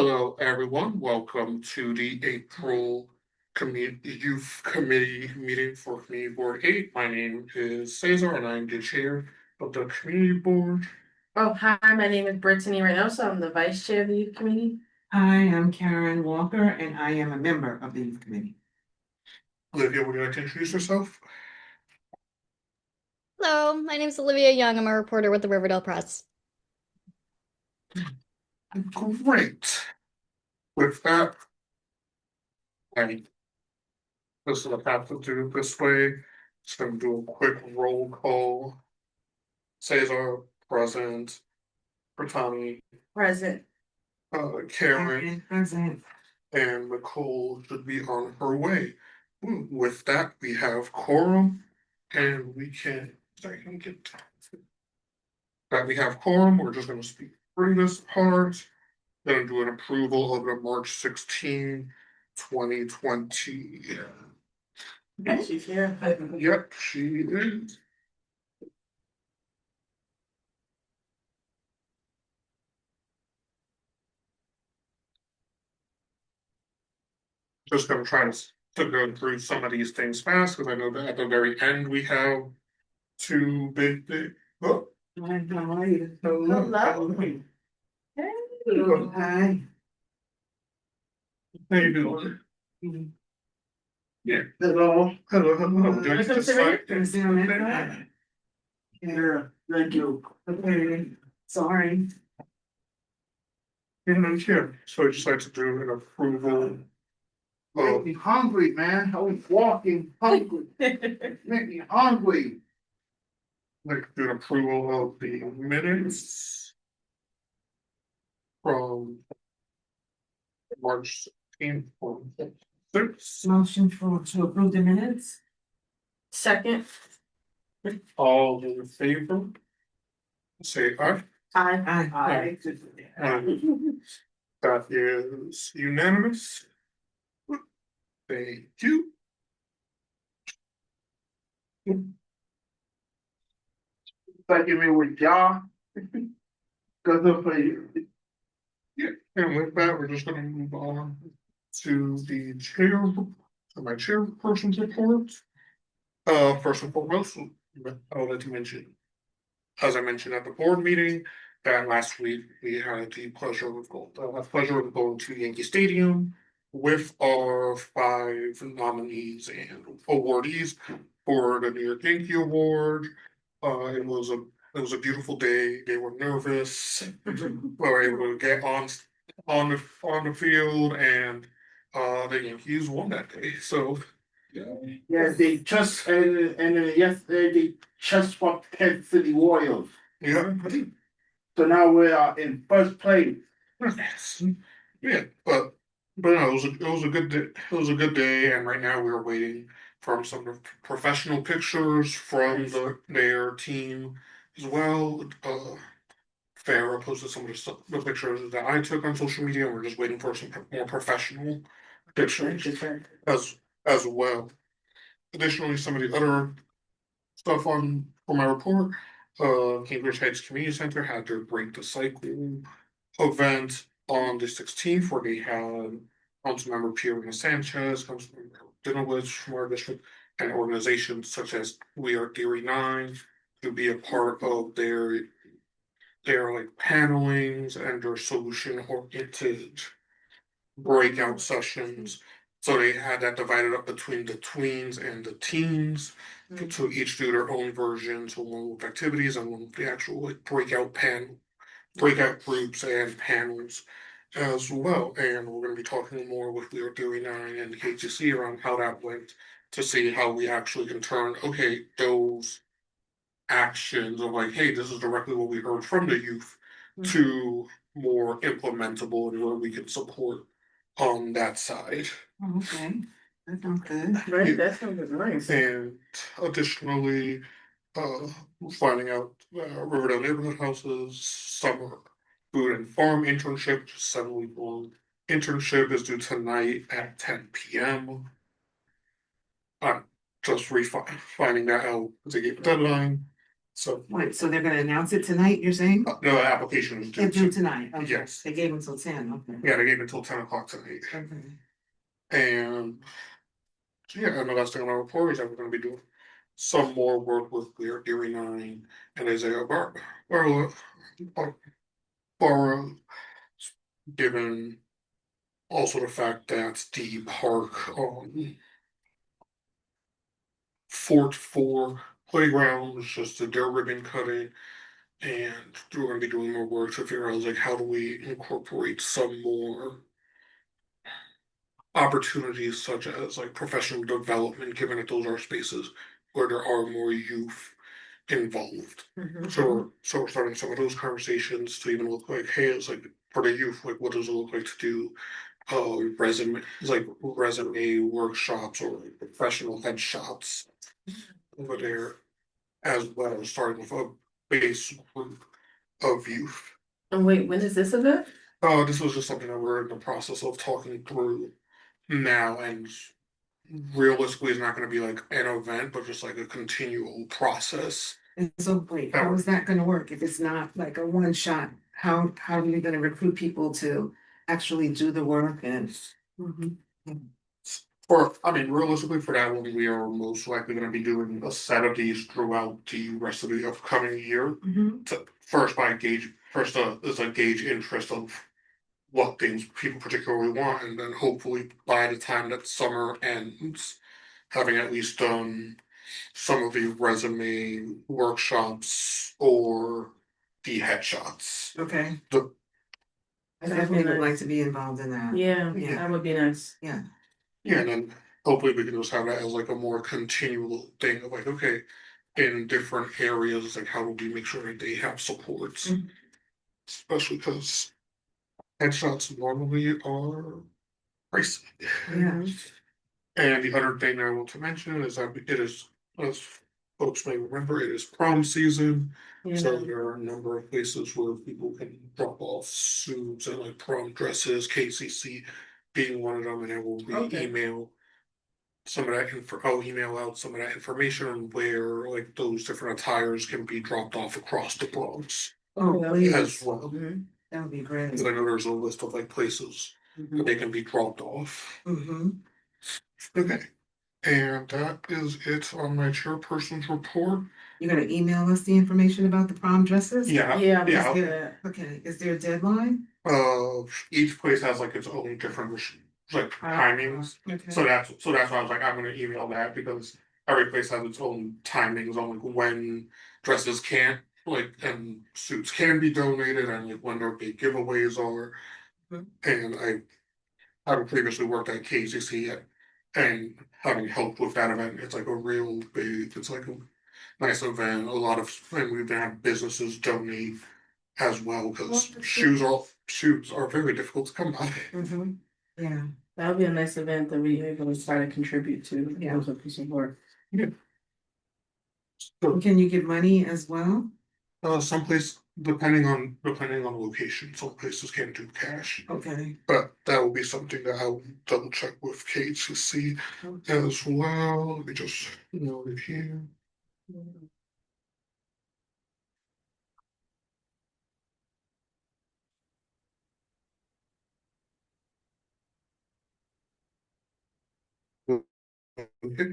Hello, everyone. Welcome to the April Youth Committee meeting for Community Board 8. My name is Cesar, and I'm the chair of the Community Board. Oh, hi, my name is Brittany Reynoso. I'm the vice chair of the youth committee. I am Karen Walker, and I am a member of the youth committee. Olivia, would you like to introduce yourself? Hello, my name is Olivia Young. I'm a reporter with the Riverdale Press. Great. With that, I this is a path to do it this way. Just going to do a quick roll call. Cesar, present. Brittany, Present. Karen, Present. and Nicole should be on her way. With that, we have quorum, and we can. Sorry, let me get that. We have quorum. We're just going to speak through this part. Going to do an approval of the March 16, 2020. She's here. Yep, she is. Just going to try to go through some of these things fast because I know that at the very end we have two big. Oh, Hi, how are you? Hello. Hey. Hi. how you doing? Mhm. Yeah. Hello. Hello, hello. Can I come sit right Can I sit on that side? Yeah, thank you. Okay, sorry. Sure. So I just like to do an approval. Make me hungry, man. I was walking hungry. Make me hungry. Like to do an approval of the minutes from March 16th. Motion to approve the minutes? Second. All in favor? Say aye. Aye. Aye. That is unanimous. Thank you. Second me with y'all. Cause of Yeah, and with that, we're just gonna move on to the chair, to my chairperson's report. First and foremost, I'll let you mention, as I mentioned at the board meeting, that last week we had the pleasure of going to Yankee Stadium with our 5 nominees and awardees for the New York Yankee Award. It was a beautiful day. They were nervous. We were able to get on the field, and the Yankees won that day. So yeah, they just and then yesterday they just swept Kansas City Royals. yeah, So now we are in first place. yes, yeah, but no, it was a good day. It was a good day, and right now we're waiting for some professional pictures from their team as well. Farrah posted some of the pictures that I took on social media, and we're just waiting for some more professional pictures as as well. Additionally, some of the other stuff on for my report, Cambridge Heights Community Center had their Break the Cycle event on the 16th, where they had Councilmember Pierina Sanchez, Councilmember Dinowitz from our district, and organizations such as We Are Theory 9 to be a part of their like panelings and their solution oriented breakout sessions. So they had that divided up between the tweens and the teens to each do their own versions, so one with activities and one with the actual like breakout groups and panels as well. And we're going to be talking more with Leo Theory 9 and the KTC around how that went to see how we actually can turn, okay, those actions of like, hey, this is directly what we heard from the youth to more implementable and where we can support on that side. Oh, okay, that sounds good. Right, that sounds nice. And additionally, finding out Riverdale Neighborhood Houses summer food and farm internship, just 7 week long internship is due tonight at 10 p.m. I'm just finding that out to get the deadline. So Wait, so they're gonna announce it tonight, you're saying? the application is due. It's due tonight, okay. Yes. They gave until 10, okay. Yeah, they gave it until 10 o'clock tonight. Okay. And so yeah, and the last thing on our report is that we're gonna be doing some more work with Erie 9 and Isaiah Borough, given also the fact that the park Fort 4 playground was just a dirt ribbon cutting, and we're gonna be doing more work to figure out like how do we incorporate some more opportunities such as like professional development, given that those are spaces where there are more youth involved. Mhm. So we're starting some of those conversations to even look like, hey, it's like for the youth, like what does it look like to do resume workshops or like, professional headshots over there, as well as starting with a base group of youth. And wait, when is this event? This was just something that we're in the process of talking through now, and realistically, it's not going to be like an event, but just like a continual process. And so, wait, how is that gonna work if it's not like a one shot? How are you gonna recruit people to actually do the work and? Realistically, for that one, we are most likely going to be doing a set of these throughout the rest of the upcoming year. Mhm. First, is a gauge interest of what things people particularly want, and then hopefully by the time that summer ends, having at least done some of the resume workshops or the headshots. Okay. The- I definitely would like to be involved in that. Yeah, Yeah. that would be nice. Yeah. Yeah, and then hopefully we can just have that as like a more continual thing of like, okay, in different areas, like how do we make sure that they have supports? Mhm. Especially because headshots normally are pricey. Yeah. And the other thing I want to mention is that it is, as folks may remember, it is prom season. So Yeah. there are a number of places where people can drop off suits and like prom dresses, KCC being one of them, and I will Okay. I'll email out some of that information on where like those different attires can be dropped off across the Bronx Oh, Yeah. please. as well. Mhm. That would be great. Because I know there's a list of like places that they can be dropped off. Mm-hmm. Okay. And that is it on my chairperson's report. You're gonna email us the information about the prom dresses? Yeah, Yeah, I'm yeah. just there. Okay, is there a deadline? Each place has like its own different like timings. Okay. So that's why I was like, I'm gonna email that because every place has its own timings on like when dresses can't and suits can be donated and like when their big giveaways are. Mhm. And having previously worked at KCC and having helped with that event, it's like a real big, it's like a nice event. And we've had businesses donate as well because shoes are very difficult to come by. Mm-hmm. Yeah. That would be a nice event that we are able to try to contribute to. Yeah. Those are piece of work. So, Can you give money as well? someplace depending on location, some places can do cash, Okay. but that will be something that I'll double check with KCC as well. Let me just note it here. Okay.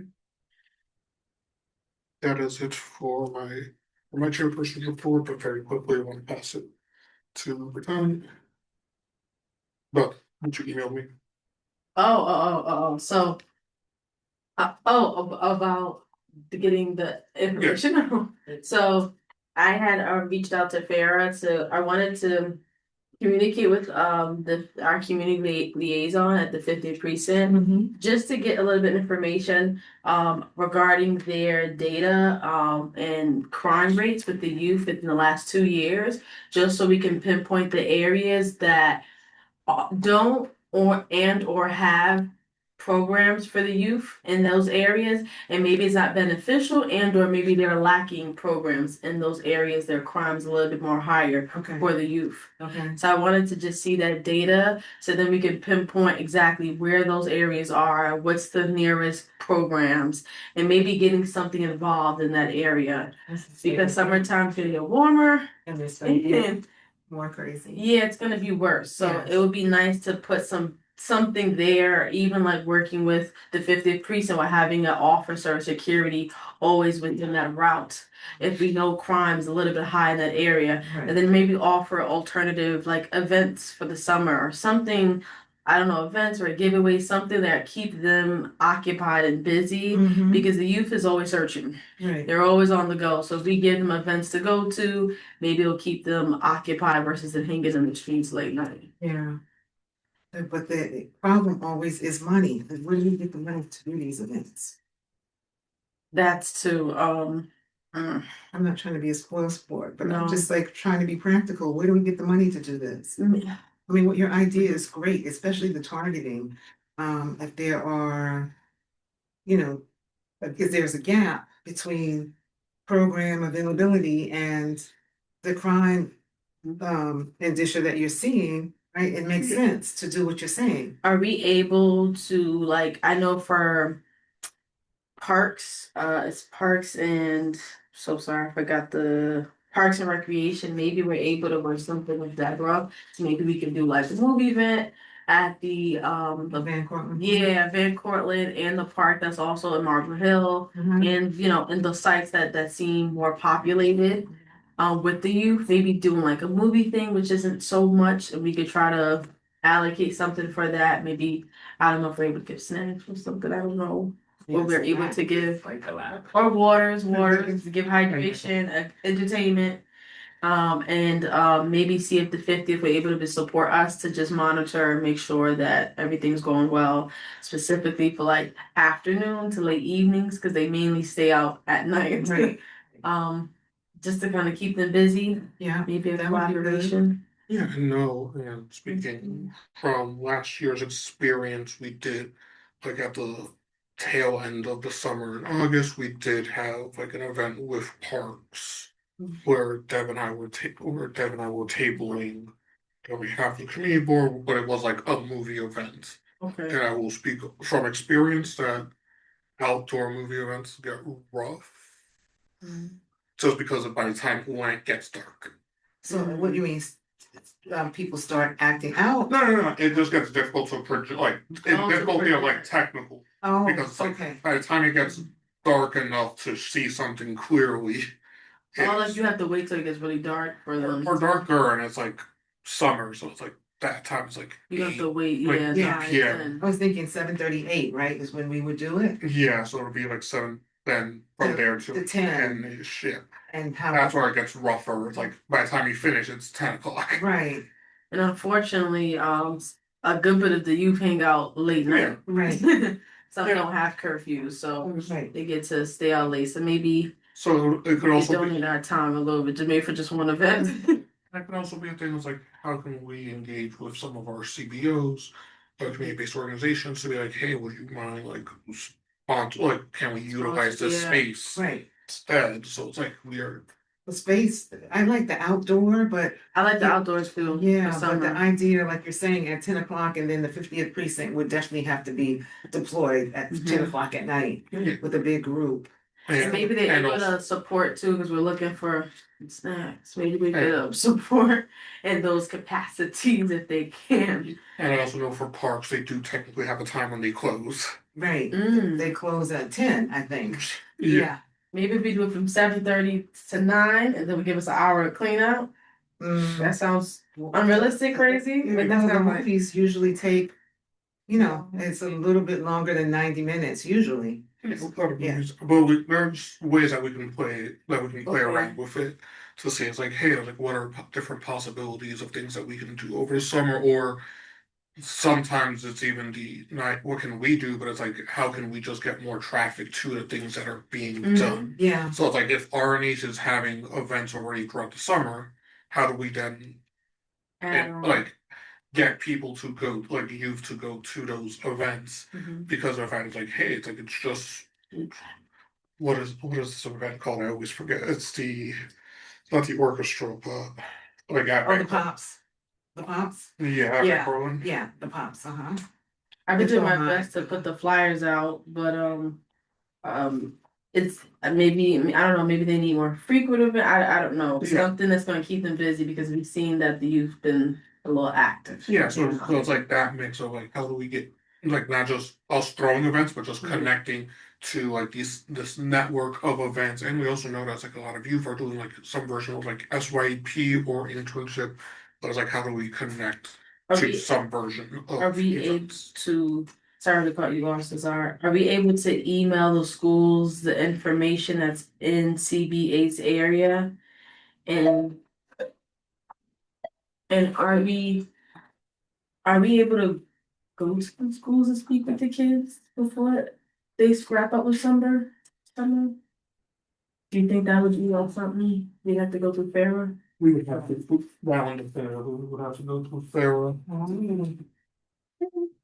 That is it for my chairperson's report, but very quickly I want to pass it to Brittany. But would you email me? So, about getting the information. So I had reached out to Farah I wanted to communicate with our community liaison at the 50th precinct. Mm-hmm. Just to get a little bit of information regarding their data and crime rates with the youth in the last 2 years, just so we can pinpoint the areas that don't or have programs for the youth in those areas, and maybe it's not beneficial, and or maybe they're lacking programs in those areas. Their crime's a little bit more higher Okay, for the youth. okay, So I wanted to just see that data so then we can pinpoint exactly where those areas are, what's the nearest programs, and maybe getting something involved in that area. Because summertime's gonna get warmer and it's gonna get and more crazy. yeah, it's gonna be worse. So Yes. it would be nice to put something there, even like working with the 50th precinct or having an officer or security always within that route. If we know crime's a little bit high in that area, and Right. then maybe offer alternative like events for the summer or something. I don't know, events or a giveaway, something that keep them occupied and busy Mhm. because the youth is always searching. Right. They're always on the go. So if we give them events to go to, maybe it'll keep them occupied versus them hanging in the streets late night. Yeah. But the problem always is money. Like, where do you get the money to do these events? That's to mm, I'm not trying to be a spoil sport, but I'm No. just like trying to be practical. Where do we get the money to do this? mm, I mean, what your idea is great, especially the targeting. If there are, you know, if there's a gap between program availability and the crime indicia that you're seeing, right? It makes sense to do what you're saying. are we able to like I know for parks, it's parks and so sorry, I forgot the parks and recreation. Maybe we're able to work something with Deborah. So maybe we can do like a movie event at the Van Cortlandt. yeah, Van Cortlandt and the park that's also in Marble Hill. Mhm. And in the sites that seem more populated with the youth, maybe doing like a movie thing, which isn't so much, and we could try to allocate something for that. Maybe I don't know if we're able to give snacks or something. I don't know what we're able to give, Like a lot. or waters to give hydration, entertainment. And maybe see if the 50th were able to support us to just monitor and make sure that everything's going well, specifically for like afternoon to late evenings, because they mainly stay out at night. Right. Um, just to kind of keep them busy, Yeah. maybe a That would be good. collaboration. Yeah, no, and speaking from last year's experience, we did like at the tail end of the summer in August, we did have like an event with parks where Deb and I were tabling on behalf of the community board, but it was like a movie event. Okay. And I will speak from experience that outdoor movie events get rough just because of by the time when it gets dark. So what do you mean? People start acting out? No. It just gets difficult to project, like, it's Oh, difficult to be like project. technical Oh, because it's like okay. by the time it gets dark enough to see something clearly, Oh, like it's you have to wait till it gets really dark for them. or darker, and it's like summer, so it's like that time is like You have to wait, like yeah, 8 p.m. I was thinking 7:38, right, is when we would do it? Yeah, so it'll be like 7, then from there to To 10. 10-ish. Yeah, And how? that's where it gets rougher. It's like by the time you finish, it's 10 o'clock. Right, And unfortunately, a good bit of the youth hang out late night. right, Some Yeah. don't have curfews, so right. they get to stay out late. So maybe So it could we also be donate our time a little bit, just maybe for just one event. that could also be a thing. It's like how can we engage with some of our CBOs, community-based organizations, to be like, hey, would you mind like sponsor, like can we utilize this Yeah. space Right. instead? So it's like we are. The space, I like the outdoor, but I like the outdoors too. yeah, for but the summer. idea, like you're saying, at 10 o'clock, and then the 50th precinct would definitely have to be deployed at Mhm. 10 o'clock at night Yeah. with a big group. And maybe they're and able also- to support too, because we're looking for snacks. Maybe we could support in those capacities if they can. And I also know for parks, they do technically have a time when they close. Right, Mm. they close at 10, I think. Maybe if we do it from 7:30 to 9, and then we give us an hour to clean up. Mm. That sounds unrealistic, crazy. But But no, that's the not like movies usually take, it's a little bit longer than 90 minutes usually. Yeah, a lot of Yeah. movies. But there's ways that we can play Okay. around with it to see. It's like, hey, like what are different possibilities of things that we can do over the summer, or sometimes it's even the night. What can we do? But it's like, how can we just get more traffic to the things that are being Mhm. done? Yeah, So it's like if RNH is having events already throughout the summer, how do we then um, like get people to go, like youth to go to those events Mhm. because of the fact it's like, hey, it's like it's just what is this event called? I always forget. It's not the orchestra, but like Oh, the pops. The pops? yeah, Yeah. Berlin. Yeah, the pops, uh-huh. I been It's doing all my right. best to put the flyers out, but it's maybe I don't know, maybe they need more frequent event. I don't know, Yeah. something that's going to keep them busy because we've seen that the youth been a little active. Yeah, so it's like that mix of like how do we get like not just us throwing events, but just Mhm. connecting to like this network of events. And we also know that like a lot of youth are doing like some version of like SYP or internship. But it's like how do we connect Are to we some version of are we able events? to? Sorry to cut you off, Cesar. Are we able to email the schools the information that's in CBA's area, and are we able to go to the schools and speak with the kids before they scrap up with summer? Summer? Do you think that would be all something we have to go through Farah? We would have to put that on the fair, we would have to go to Farah.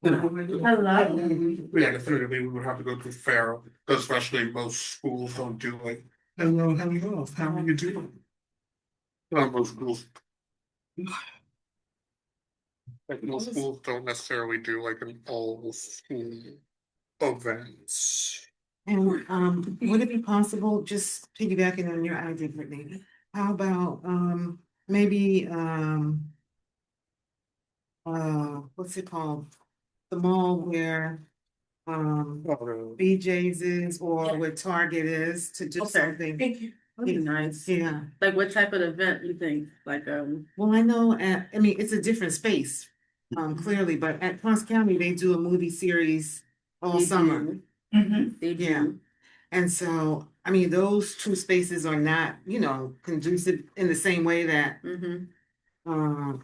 Hello. Yeah, definitively we would have to go to Farah, especially most schools don't do like, hello, how are you doing? Well, most schools. Like most schools don't necessarily do like an all school events. And would it be possible, just piggybacking on your idea, Brittany, how about maybe what's it called? The mall where BJ's is or where Target is to do Okay. something. That'd be nice. Yeah, Like what type of event you think? Like well, I know I mean, it's a different space, clearly, but at Cross County, they do a movie series all they summer. do. They Yeah. do. And so, I mean, those two spaces are not, conducive in the same way that Mm-hmm.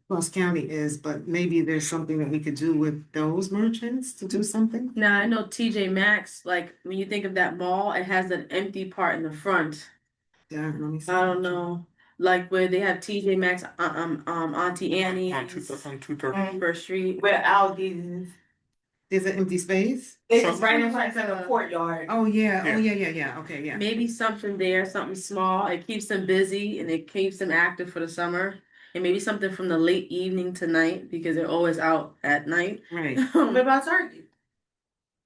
Cross County is, but maybe there's something that we could do with those merchants to do something. Now I know TJ Maxx, like when you think of that mall, it has an empty part in the front. Yeah, let me see. I don't know. Like where they have TJ Maxx, Auntie Annie On two thirty. First Street. Where Aldi's is. There's an empty space? It's So- right in front of the courtyard. Oh, yeah, Yeah. oh, yeah, okay, yeah. Maybe something there, something small. It keeps them busy and it keeps them active for the summer. And maybe something from the late evening to night because they're always out at night. Right, What about Target?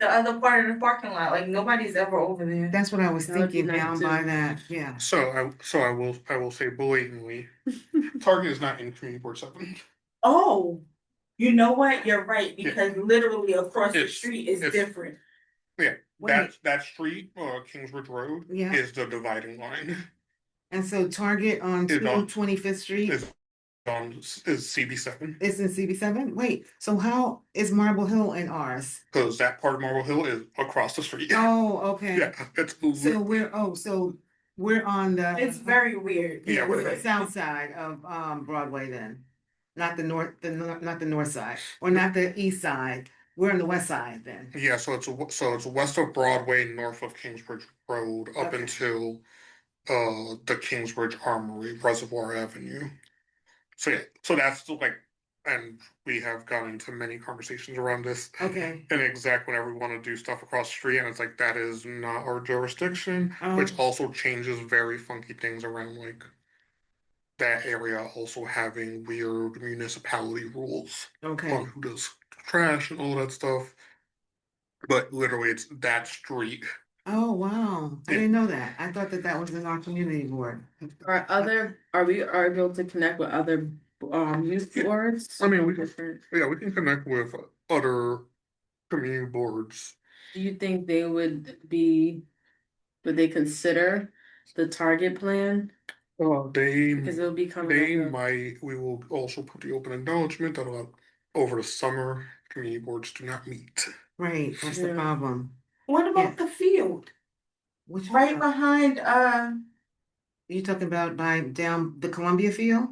The other part of the parking lot, like nobody's ever over there. that's what I was That would be thinking nice down too. by that, yeah. So I will say blatantly, Target is not in Community Board 7. Oh, you know what? You're right, because literally across the It's- street is it's- different. That street, Kingsbridge Road, Yeah. is the dividing line. And so Target on Is on- 25th Street Is is CB7 is in CB7? Wait, so how is Marble Hill in ours? because that part of Marble Hill is across the street. Oh, okay. Yeah, it's So we're on the. It's very weird. Yeah, We're we're- the south side of Broadway then, not the north side, or not the east side. We're on the west side then. Yeah, so it's west of Broadway, north of Kingsbridge Road, up Okay. until the Kingsbridge Armory, Reservoir Avenue. So yeah, so that's like, and we have gotten into many conversations around this. Okay. And exact whenever we want to do stuff across the street, and it's like that is not our jurisdiction, Oh. which also changes very funky things around like that area also having weird municipality rules Okay. on who does trash and all that stuff. But literally, it's that street. Oh, wow. I Yeah. didn't know that. I thought that was in our community board. Are we able to connect with other youth boards? I mean, we can- Different. Yeah, we can connect with other community boards. Do you think would they consider the target plan? They Because it'll be coming. They up. might, we will also put the open acknowledgement that over the summer, community boards do not meet. Right, that's the Yeah. problem. What about the field? Which Right behind, you talking about by down the Columbia field?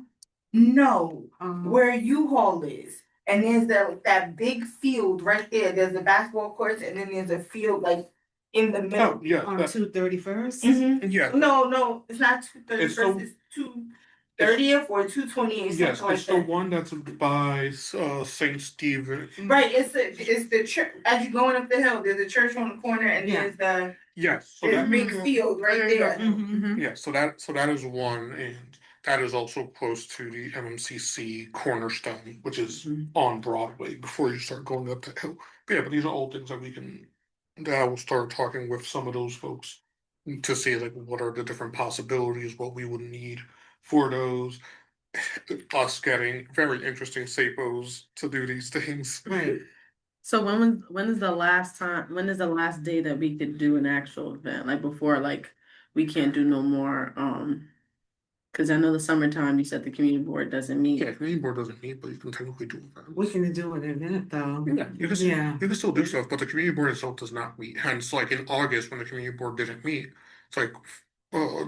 no, Um, where U-Haul is. And there's that big field right there. There's the basketball courts and then there's a field like in the middle. Yeah, on 231st? Mhm. yeah, No, it's not 231st, It's the- it's two. 30th or 228, Yes, something it's like the that. one that's by Saint Stephen. Right, it's the church, as you're going up the hill, there's a church on the corner and Yeah. there's the, Yes, so this that, big field right there. Mhm. yeah, so that is one, and that is also close to the MMCC Cornerstone, which is on Broadway before you start going up the hill. But yeah, but these are all things that that I will start talking with some of those folks to see like what are the different possibilities, what we would need for those. Us getting very interesting sapos to do these things. Right, So when is the last time, when is the last day that we could do an actual event? Like before, like we can't do no more, cause I know the summertime, you said the community board doesn't meet. Yeah, community board doesn't meet, but you can technically do events. we can do it in a minute though. Yeah, Yeah. you can still do stuff, but the community board itself does not meet. Hence, like in August when the community board didn't meet, it's like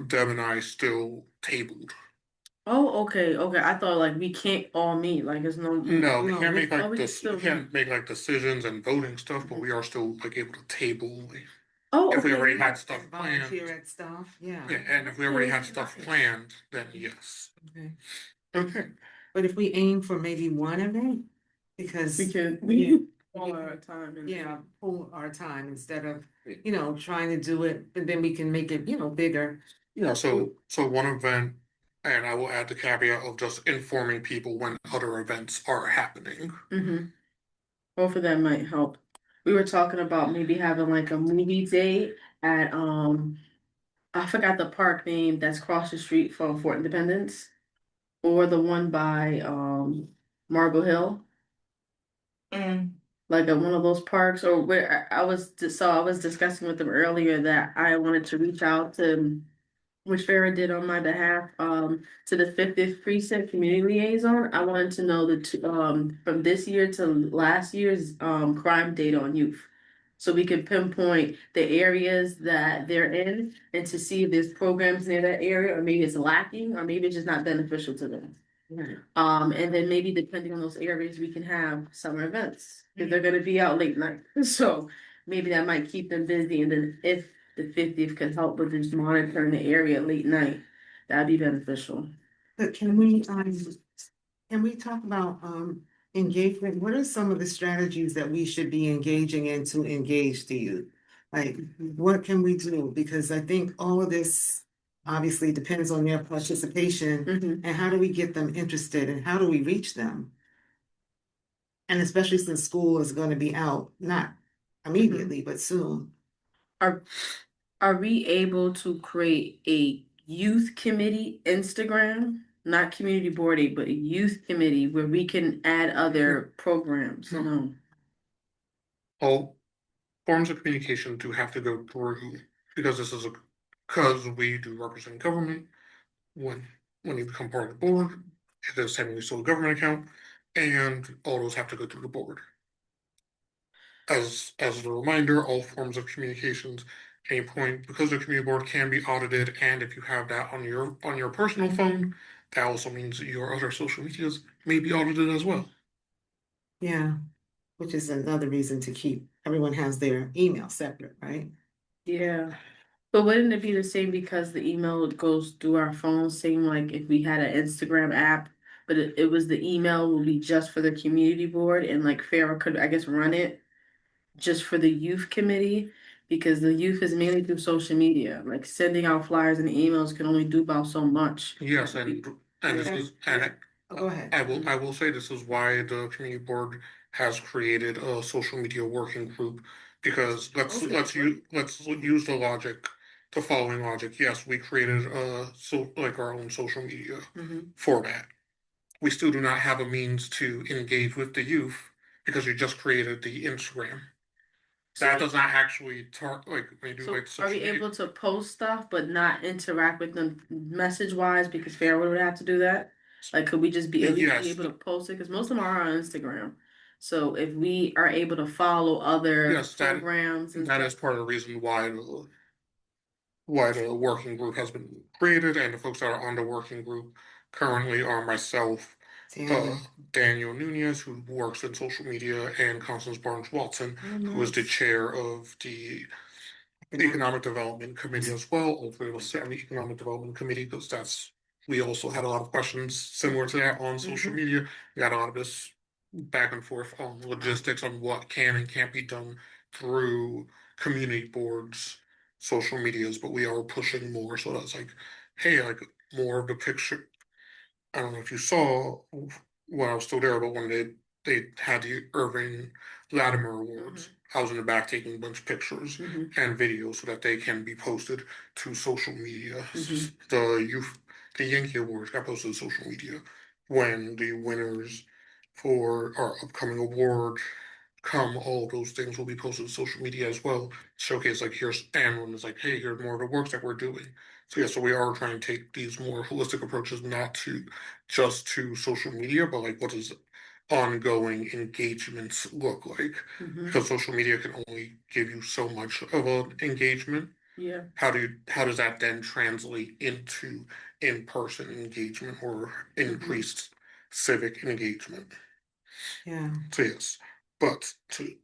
Deb and I still tabled. Oh, okay, okay. I thought like we can't all meet, like it's no. No, we No, can't we- make oh, like we can this. still We can't make like decisions and voting stuff, but we are still like able to table. Like, Oh, if we okay. already had stuff Volunteer planned. at stuff, yeah. Yeah, and if we already had stuff planned, then yes. Okay. Okay. But if we aim for maybe one event, because. We can, Yeah. we can all our time. And- Yeah, pull our time instead of, trying to do it, and then we can make it, bigger. Yeah, so one event, and I will add the caveat of just informing people when other events are happening. Mm-hmm. Both of that might help. We were talking about maybe having like a movie date at I forgot the park name that's across the street from Fort Independence, or the one by Marble Hill, Mm. like at one of those parks, or where I was so I was discussing with them earlier that I wanted to reach out to, which Farah did on my behalf, to the 50th precinct community liaison. I wanted to know from this year to last year's crime data on youth. So we could pinpoint the areas that they're in and to see if there's programs near that area, or maybe it's lacking, or maybe it's just not beneficial to them. And then maybe depending on those areas, we can have summer events, if they're gonna be out late night. So maybe that might keep them busy, and then if the 50th could help with just monitoring the area late night, that'd be beneficial. But can we talk about, engagement? What are some of the strategies that we should be engaging in to engage the youth? Like, what can we do? Because I think all of this obviously depends on their participation. Mhm. And how do we get them interested and how do we reach them? And especially since school is gonna be out, not immediately, but soon. Are we able to create a youth committee Instagram? Not community board, but a youth committee where we can add other programs, All forms of communication do have to go through, because because we do represent government. When you become part of the board, it is having a sole government account, and all those have to go through the board. As a reminder, all forms of communications, any point, because the community board can be audited, and if you have that on your personal phone, that also means that your other social medias may be audited as well. Yeah, which is another reason to keep, everyone has their email separate, right? Yeah. But wouldn't it be the same because the email goes through our phone, same like if we had an Instagram app, but it was the email will be just for the community board, and like Farah could, I guess, run it just for the youth committee, because the youth is mainly through social media, like sending out flyers and emails can only do about so much. Yes, and this is, and Go ahead. I will say this is why the community board has created a social media working group, because let's use the following logic. Yes, we created our own social media for that. We still do not have a means to engage with the youth because we just created the Instagram. That does not actually maybe So like are social we media. able to post stuff but not interact with them message wise, because Farah would have to do that? Like, could we just be at least be Yes. able to post it? Because most of them are on Instagram. So if we are able to follow other Yes, programs and that stuff. is part of the reason why the working group has been created, and the folks that are on the working group currently are myself, Daniel. Daniel Nunez, who works in social media, and Constance Barnes Watson, who is the chair of the Economic Development Committee as well. Hopefully, we'll sit on the Economic Development Committee because that's we also had a lot of questions similar to that on social media. We got a lot of this back and forth on logistics on what can and can't be done through community boards, social medias, but we are pushing more. So that's like, hey, like more of the picture. I don't know if you saw when I was still there, but when they had the Irving Latimer Awards, I was in the back taking a bunch of pictures and videos so that they can be posted to social media. The Yankee Awards got posted to social media when the winners for our upcoming award come, all those things will be posted to social media as well. Showcase like here's and when it's like, hey, here's more of the works that we're doing. So yeah, so we are trying to take these more holistic approaches, not to just to social media, but like what does ongoing engagements look like? Because social media can only give you so much of an engagement. Yeah. How does that then translate into in-person engagement or increased civic engagement? Yeah. So yes, but to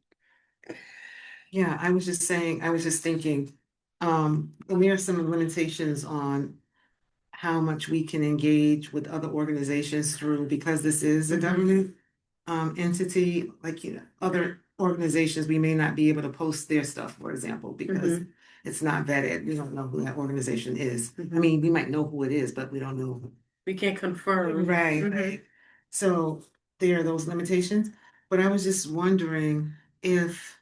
Yeah, I was just saying, I was just thinking, and there are some limitations on how much we can engage with other organizations through, because this is a government entity, like, you know, other organizations, we may not be able to post their stuff, for example, because it's not vetted. We don't know who that organization is. I mean, we might know who it is, but we don't know. We can't confirm. Right. So there are those limitations, but I was just wondering if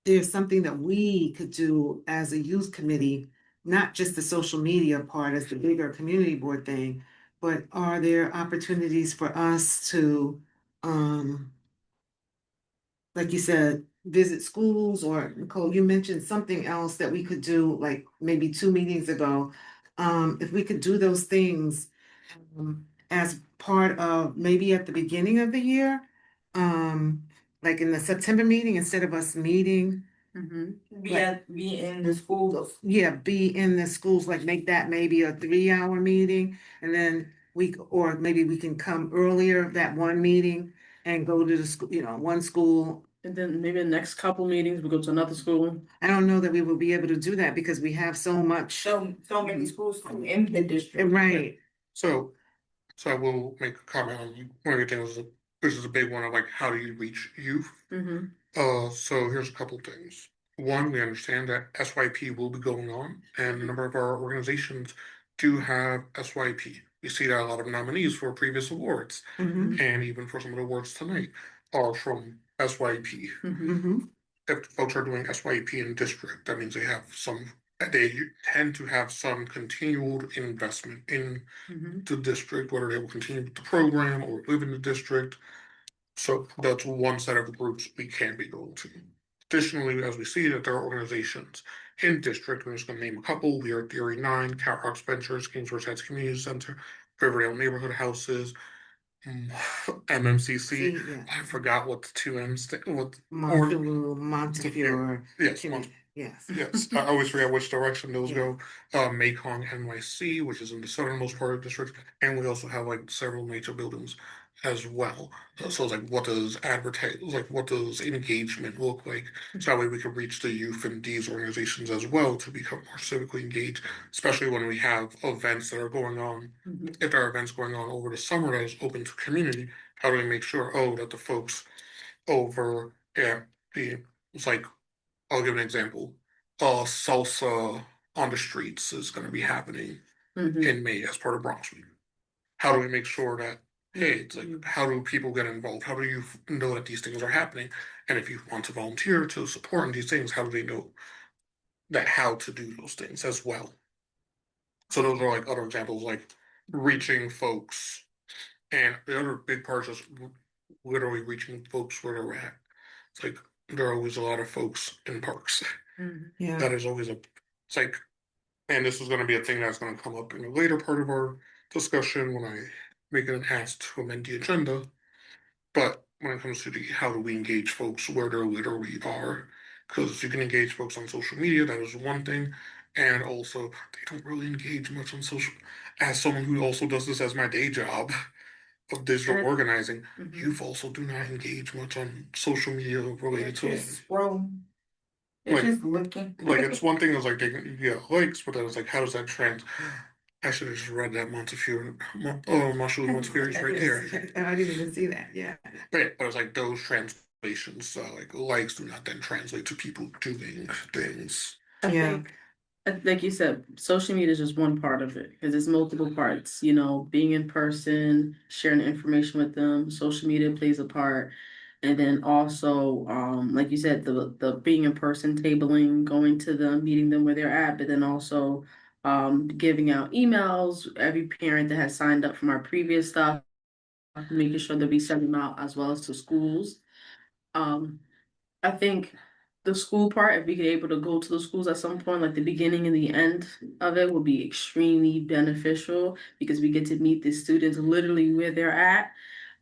there's something that we could do as a youth committee, not just the social media part as the bigger community board thing, but are there opportunities for us to, like you said, visit schools? Or Nicole, you mentioned something else that we could do, like maybe 2 meetings ago. If we could do those things as part of maybe at the beginning of the year, like in the September meeting, instead of us meeting. Be in the schools. Yeah, be in the schools, like make that maybe a 3-hour meeting, and then or maybe we can come earlier that one meeting and go to the school, you know, one school. And then maybe the next couple meetings we go to another school. I don't know that we will be able to do that because we have so much. So many schools in the district. Right. so I will make a comment on one of the things. This is a big one of like how do you reach youth? So here's a couple things. One, we understand that SYP will be going on, and a number of our organizations do have SYP. We see that a lot of nominees for previous awards, and even for some of the awards tonight, are from SYP. If folks are doing SYP in district, that means they tend to have some continued investment in the district, whether they will continue with the program or live in the district. So that's one set of groups we can be going to. Additionally, as we see that there are organizations in district, I'm just going to name a couple. We are Theory 9, Cat Rocks Ventures, Kingsworth Heights Community Center, Riverdale Neighborhood Houses, MMCC. Yeah. I forgot what the two M's Montefiore. Yes, Yes. yes. I always forget which direction those go. Mekong NYC, which is in the southernmost part of the district, and we also have like several nature buildings as well. So it's like, what does engagement look like? So that way we can reach the youth in these organizations as well to become more civically engaged, especially when we have events that are going on. If there are events going on over the summer that is open to community, how do we make sure, that the folks over it's like, I'll give an example. Salsa on the streets is going to be happening in May as part of Bronx Week. How do we make sure that, hey, it's like, how do people get involved? How do you know that these things are happening? And if you want to volunteer to support in these things, how do they know that how to do those things as well? So those are like other examples, like reaching folks. And the other big part is just literally reaching folks where they're at. It's like there are always a lot of folks in parks. Yeah. That is always it's like, and this is going to be a thing that's going to come up in a later part of our discussion when I make an ask to amend the agenda. But when it comes to how do we engage folks where they literally are, because you can engage folks on social media, that is one thing, and also they don't really engage much on social. As someone who also does this as my day job of digital organizing, youth also do not engage much on social media related to Scroll. They're just looking. like it's one thing is like they can get likes, but then it's like how does that trend? I should have just read that Montefiore, Marshall Montefiore right there. I didn't even see that, yeah. But it's like those translations, like likes do not then translate to people doing things. I Yeah. think, like you said, social media is just one part of it because it's multiple parts. You know, being in person, sharing information with them, social media plays a part, and then also, like you said, the being in person, tabling, going to them, meeting them where they're at, but then also, giving out emails. Every parent that has signed up from our previous stuff, making sure that we send them out as well as to schools. Um, I think the school part, if we could able to go to the schools at some point, like the beginning and the end of it, would be extremely beneficial because we get to meet the students literally where they're at,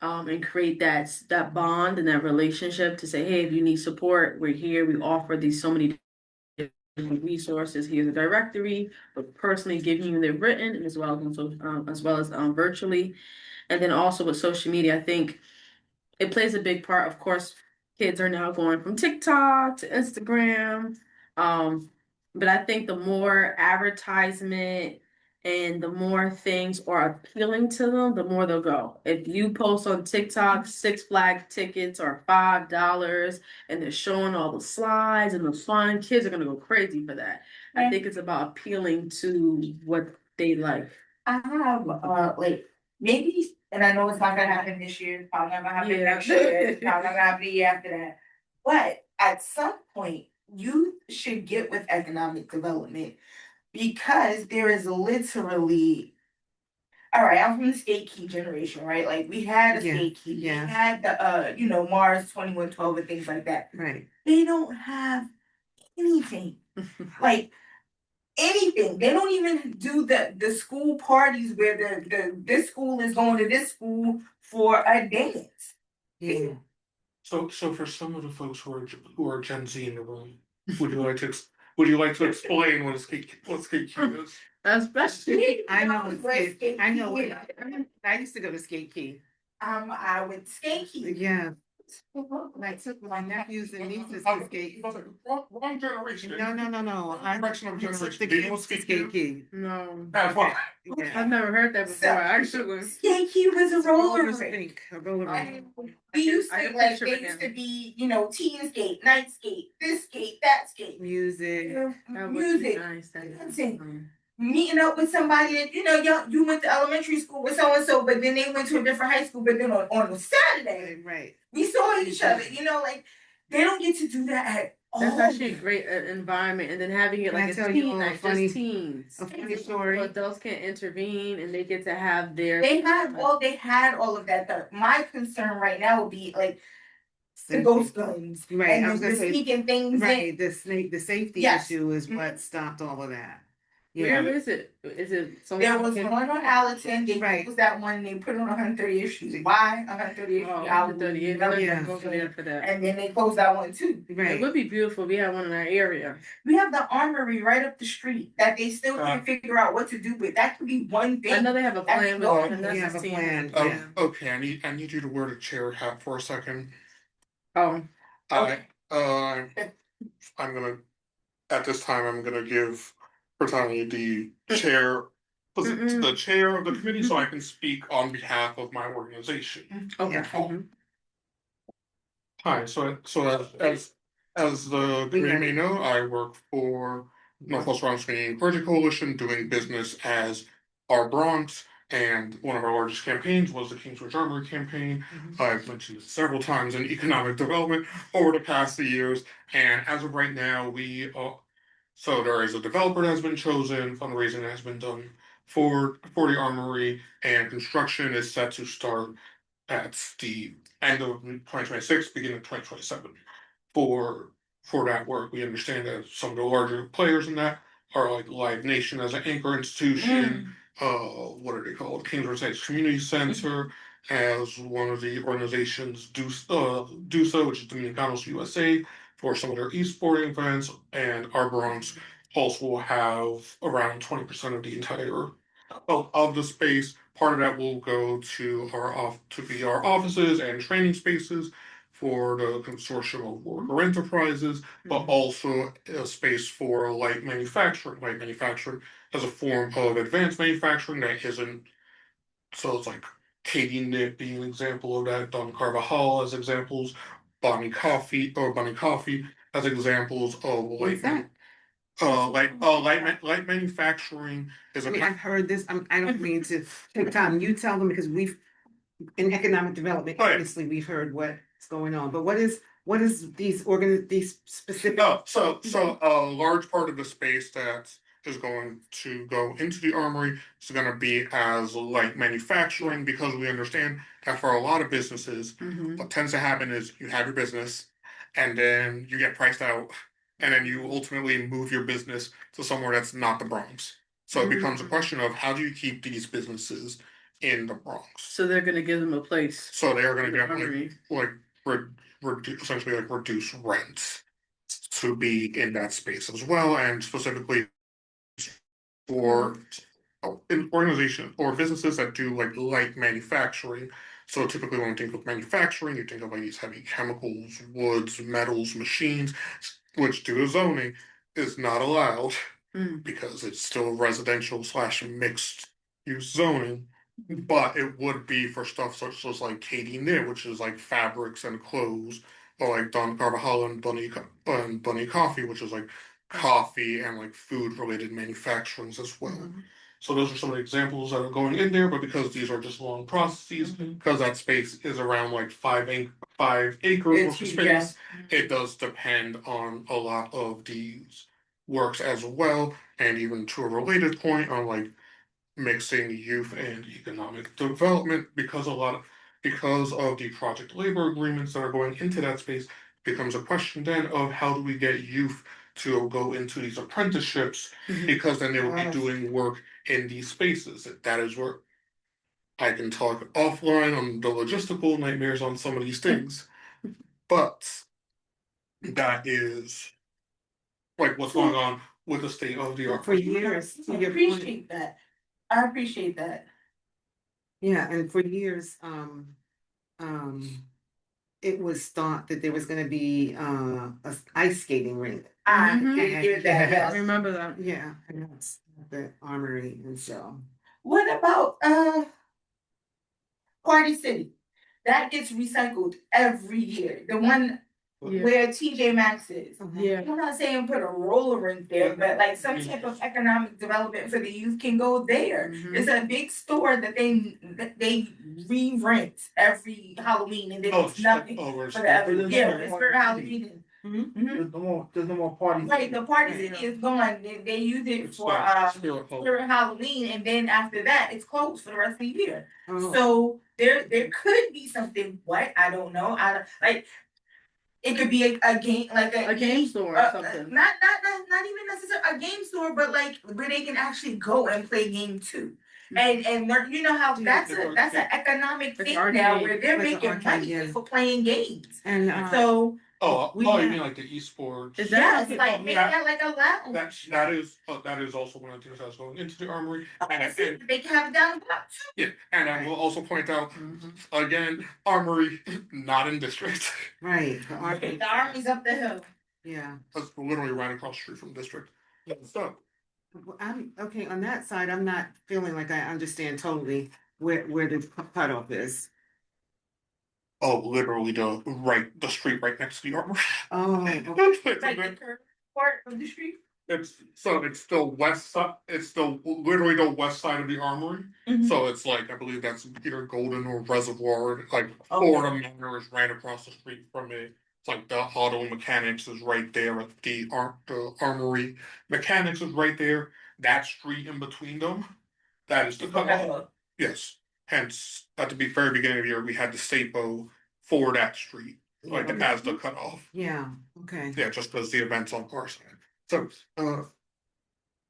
and create that bond and that relationship to say, hey, if you need support, we're here. We offer these so many different resources. Here's a directory, but personally giving you the written as well as virtually, and then also with social media, I think it plays a big part. Of course, kids are now going from TikTok to Instagram. But I think the more advertisement and the more things are appealing to them, the more they'll go. If you post on TikTok, Six Flag tickets are $5 and they're showing all the slides and the fun, kids are gonna go crazy for that. I think it's about appealing to what they like. I have like maybe, and I know it's not gonna happen this year, probably not gonna happen Yeah. next year, probably not gonna happen the year after that. But at some point, you should get with economic development because there is literally. All right, I'm from the skate key generation, right? Like we had a Yeah, skate key, yeah. we had the Mars 2112 and things like that. Right. They don't have anything. Like anything. They don't even do the school parties where the this school is going to this school for a dance. Yeah. So for some of the folks who are Gen Z in the room, would you like to explain what skate cube is? Especially I know What it's skate, I know key it. is. I used to go to skate key. I would skate key. Yeah, I took my nephews and nieces to skate. Wrong generation. No. I Correction of took generation. the Do you know kids to skate skate key. No. That's why. Yeah. I've never heard that before, actually. Skate key was a It's roller roller rink. rink, a roller rink. We used I to can like picture they it used now. to be, teen skate, night skate, this skate, that skate. Music. That would be Music. nice. Dancing. Meeting up with somebody that you went to elementary school with so and so, but then they went to a different high school. But then on a Saturday, Right. we saw each other. Like they don't get to do that at all. That's actually a great environment, and then having it Can I like a tell you teen a night, funny- just teens. A funny story. So adults can intervene, and they get to have their. They had all of that. My concern right now would be like the ghost guns, Right, and I was the gonna say, sneaking things right, in. the safety Yes. issue is what stopped all of that. Where Yeah, is it? Is it There was one on Allerton. They Right. closed that one. They put it on 130th Street. Why 130th Oh, Street? I the will 38. never Yeah. Go over there for that. And then they closed that one too. It right. would be beautiful. We have one in our area. We have the armory right up the street that they still can't figure out what to do with. That could be one thing. I know they have a plan, That's but We have Vanessa's a team. plan, Oh, yeah. okay. I need you to wear the chair hat for a second. Oh, I'm gonna at this time I'm gonna give Brittany the chair the chair of the committee so I can speak on behalf of my organization. okay. Yeah. Mhm. Hi, so as the committee may know, I work for Northwest Bronx Community Project Coalition doing business as our Bronx, and one of our largest campaigns was the Kingsbridge Armory campaign. I've mentioned it several times in economic development over the past years, and as of right now, so there is a developer that has been chosen, fundraising has been done for the armory, and construction is set to start at the end of 2026, beginning of 2027. For that work, we understand that some of the larger players in that are like Live Nation as an anchor institution. What are they called? Kingsbridge Heights Community Center as one of the organizations DUSA, which is Dominicanos USA, for some of their esporting events, and our Bronx also will have around 20% of the entire of the space. Part of that will go to be our offices and training spaces for the consortium of worker enterprises, but also a space for light manufacturing. Light manufacturing as a form of advanced manufacturing that isn't. So it's like Katie Knit being an example of that, Don Carvajal as examples, Bonnie Coffee as examples of What's that? light manufacturing is I a mean, I've heard this, I don't mean to take time, you tell them because in economic development, Oh, yeah. obviously, we've heard what's going on, but what is these specific? so a large part of the space that is going to go into the armory is going to be as light manufacturing because we understand that for a lot of businesses, what tends to happen is you have your business and then you get priced out and then you ultimately move your business to somewhere that's not the Bronx. So it becomes a question of how do you keep these businesses in the Bronx? So they're gonna give them a place. So they are going to get Armory. essentially like reduce rent to be in that space as well, and specifically for in organizations or businesses that do like light manufacturing. So typically when you think of manufacturing, you think of like these heavy chemicals, woods, metals, machines, which due to zoning is not allowed Mm. because it's still residential slash mixed use zoning. But it would be for stuff such as like Katie Knit, which is like fabrics and clothes, or like Don Carvajal and Bunny Coffee, which is like coffee and like food related manufacturings as well. So those are some of the examples that are going in there, but because these are just long processes, because that space is around like 5 acres worth of It's, space, yes. it does depend on a lot of these works as well, and even to a related point on like mixing youth and economic development because of the project labor agreements that are going into that space becomes a question then of how do we get youth to go into these apprenticeships because then they will be Yes. doing work in these spaces. That is where I can talk offline on the logistical nightmares on some of these things, but that is like what's going on with the state of the art. For years, to I your point, appreciate that. I appreciate that. yeah, and for years, it was thought that there was gonna be, a ice skating rink. I Mhm. did hear that, I yes. remember that. Yeah, and that's the armory, and so, What about Party City? That gets recycled every year. The one Yeah. where TJ Maxx is. Yeah. I'm not saying put a roller rink there, but like some type of economic development for the youth can go there. Mhm. It's a big store that they re-rent every Halloween and then it's nothing over for the other. There's Yeah, no it's Party for City. Halloween. There's no more parties. Right, the Party City is gone. They use it It's for like Spirit Hall. for Halloween and then after that it's closed for the rest of the year. oh, So there could be something, what, I don't know, like, it could be a game, like A game store or something. Not even necessarily a game store, but like where they can actually go and play game too. And learn, you know how that's an economic Like thing arcade. now where they're Like an making arcade, money yeah. for playing games. and, So We you have- mean like the esports? Is that- yes, like make that like a lounge. That is also one of the things that's going into the armory. And They can have it down the block too. yeah, and I will also point out Mhm. again, armory not in district. right, the armory, The army's up the hill. yeah. That's literally right across the street from district. So Well, I'm, okay, on that side, I'm not feeling like I understand totally where the cutoff is. literally the street right next to the armory. Oh, okay. Like the curb part of the street. It's still west side. It's still literally the west side of the armory. Mhm. So it's like I believe that's either Golden or Reservoir. Like Okay. Fordham Manor is right across the street from it. It's like the auto mechanics is right there at the armory. Mechanics is right there. That street in between them, that is the cutoff. Yes. Hence, at the very beginning of the year, we had the Stapo for that street, like Yeah. as the cutoff. Yeah, okay. Yeah, just because the event's on our side. So, So